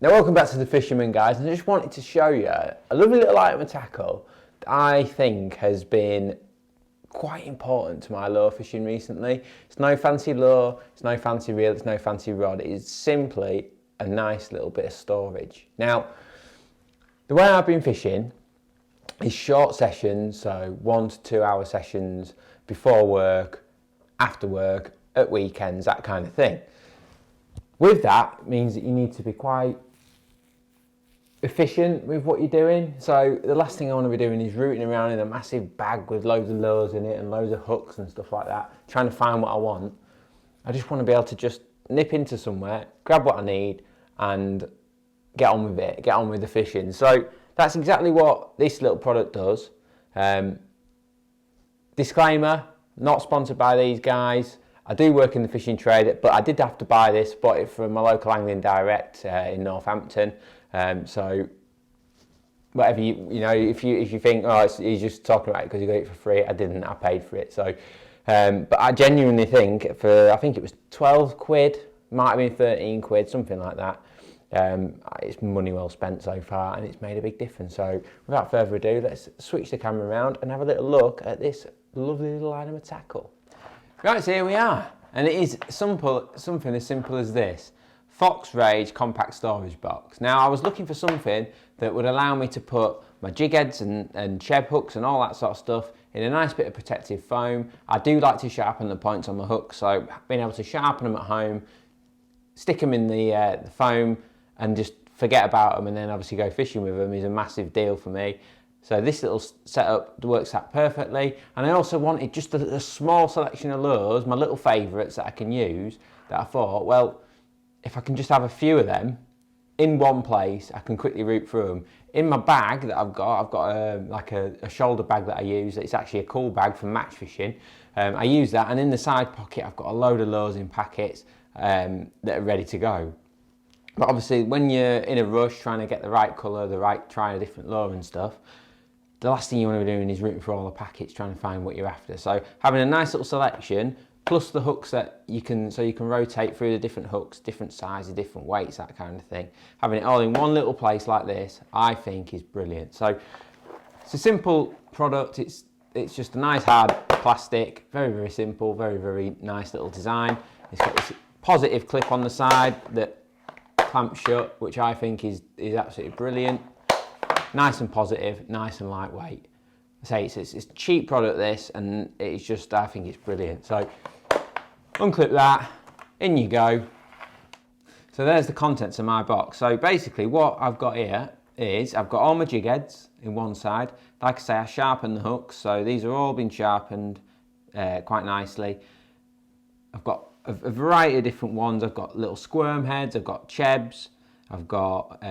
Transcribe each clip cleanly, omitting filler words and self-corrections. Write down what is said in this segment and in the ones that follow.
Now welcome back to the Fisherman, guys, and I just wanted to show you a lovely little item of tackle that I think has been quite important to my lure fishing recently. It's no fancy lure, it's no fancy reel, it's no fancy rod, it is simply a nice little bit of storage. Now, the way I've been fishing is short sessions, so 1 to 2 hour sessions before work, after work, at weekends, that kind of thing. With that, it means that you need to be quite efficient with what you're doing. So the last thing I want to be doing is rooting around in a massive bag with loads of lures in it and loads of hooks and stuff like that, trying to find what I want. I just want to be able to just nip into somewhere, grab what I need and get on with it, get on with the fishing. So that's exactly what this little product does. Disclaimer, not sponsored by these guys. I do work in the fishing trade, but I did have to buy this, bought it from my local angling direct in Northampton. So whatever you know, if you think, oh, he's just talking about it because you got it for free, I didn't, I paid for it. So, but I genuinely think I think it was 12 quid, might have been 13 quid, something like that. It's money well spent so far and it's made a big difference. So without further ado, let's switch the camera around and have a little look at this lovely little item of tackle. Right, so here we are, and it is something as simple as this. Fox Rage compact storage box. Now I was looking for something that would allow me to put my jig heads and cheb hooks and all that sort of stuff in a nice bit of protective foam. I do like to sharpen the points on the hooks, so being able to sharpen them at home, stick them in the foam and just forget about them and then obviously go fishing with them is a massive deal for me. So this little setup works out perfectly, and I also wanted just a small selection of lures, my little favourites that I can use, that I thought, well, if I can just have a few of them in one place, I can quickly root through them. In my bag that I've got like a shoulder bag that I use. It's actually a cool bag for match fishing. I use that, and in the side pocket I've got a load of lures in packets that are ready to go. But obviously when you're in a rush trying to get the right colour, trying a different lure and stuff, the last thing you want to be doing is rooting through all the packets trying to find what you're after. So having a nice little selection, plus the hooks that you can rotate through the different hooks, different sizes, different weights, that kind of thing. Having it all in one little place like this, I think is brilliant. So it's a simple product. It's just a nice hard plastic, very, very simple, very, very nice little design. It's got this positive clip on the side that clamps shut, which I think is absolutely brilliant. Nice and positive, nice and lightweight. I say it's a cheap product this, and it's just, I think it's brilliant. So unclip that, in you go. So there's the contents of my box. So basically what I've got here is I've got all my jig heads in one side. Like I say, I sharpen the hooks, so these are all been sharpened quite nicely. I've got a variety of different ones. I've got little squirm heads, I've got chebs, I've got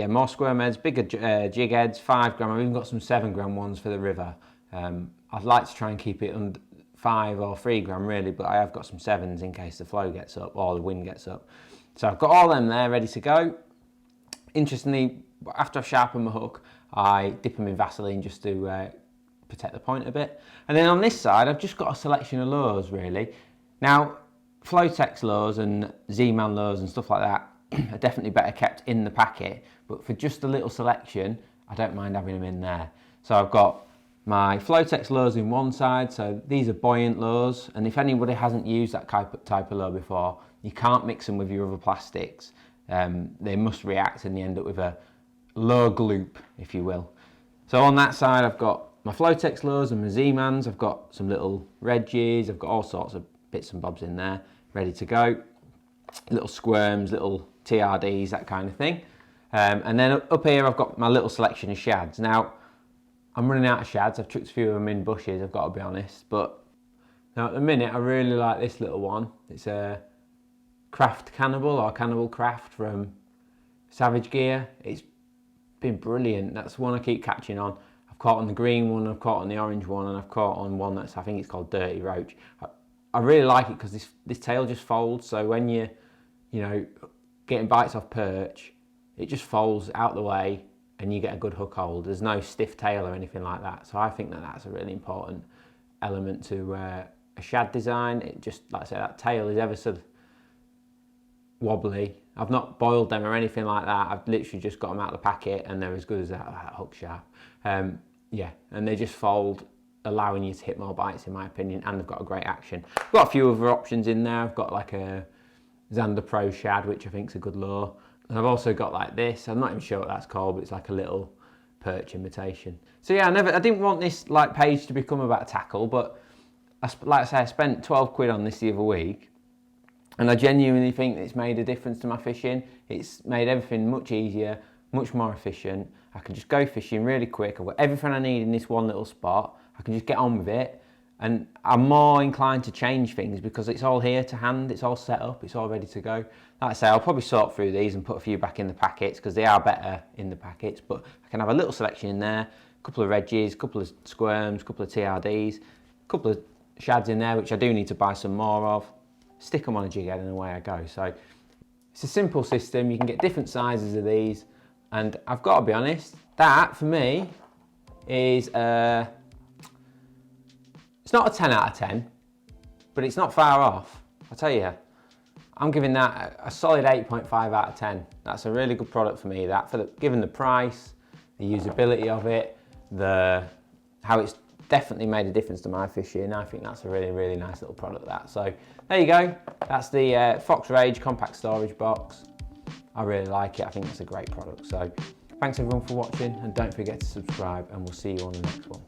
more squirm heads, bigger jig heads, 5 gram. I've even got some 7 gram ones for the river. I'd like to try and keep it under 5 or 3 gram really, but I have got some 7s in case the flow gets up or the wind gets up. So I've got all them there ready to go. Interestingly, after I've sharpened my hook, I dip them in Vaseline just to protect the point a bit. And then on this side, I've just got a selection of lures really. Now, Flotex lures and Z-Man lures and stuff like that are definitely better kept in the packet, but for just a little selection, I don't mind having them in there. So I've got my Flotex lures in one side, so these are buoyant lures, and if anybody hasn't used that type of lure before, you can't mix them with your other plastics. They must react and you end up with a lure gloop, if you will. So on that side, I've got my Flotex lures and my Z-Mans, I've got some little Reggies, I've got all sorts of bits and bobs in there, ready to go. Little squirms, little TRDs, that kind of thing. And then up here I've got my little selection of shads. Now, I'm running out of shads. I've chucked a few of them in bushes, I've got to be honest. But now at the minute I really like this little one. It's a Craft Cannibal or Cannibal Craft from Savage Gear. It's been brilliant. That's the one I keep catching on. I've caught on the green one, I've caught on the orange one, and I've caught on one that's, I think it's called Dirty Roach. I really like it because this tail just folds, so when you know, getting bites off perch, it just folds out the way and you get a good hook hold. There's no stiff tail or anything like that. So I think that's a really important element to a shad design. It just, like I say, that tail is ever so wobbly I've not boiled them or anything like that. I've literally just got them out of the packet and they're as good as that hook sharp. Yeah, and they just fold, allowing you to hit more bites in my opinion, and they've got a great action. I've got a few other options in there. I've got like a Xander Pro Shad, which I think is a good lure. And I've also got like this, I'm not even sure what that's called, but it's like a little perch imitation. So yeah, I didn't want this like page to become about tackle, but like I say, I spent 12 quid on this the other week, and I genuinely think it's made a difference to my fishing. It's made everything much easier, much more efficient. I can just go fishing really quick. I've got everything I need in this one little spot. I can just get on with it. And I'm more inclined to change things because it's all here to hand, it's all set up, it's all ready to go. Like I say, I'll probably sort through these and put a few back in the packets because they are better in the packets, but I can have a little selection in there, a couple of Reggies, a couple of Squirms, a couple of TRDs, a couple of Shads in there, which I do need to buy some more of. Stick them on a jig head and away I go. So it's a simple system, you can get different sizes of these, and I've got to be honest, that for me is it's not a 10 out of 10, but it's not far off. I tell you, I'm giving that a solid 8.5 out of 10. That's a really good product for me, that, given the price, the usability of it, how it's definitely made a difference to my fishing. I think that's a really, really nice little product, that. So there you go. That's the Fox Rage compact storage box. I really like it. I think it's a great product. So thanks everyone for watching, and don't forget to subscribe, and we'll see you on the next one.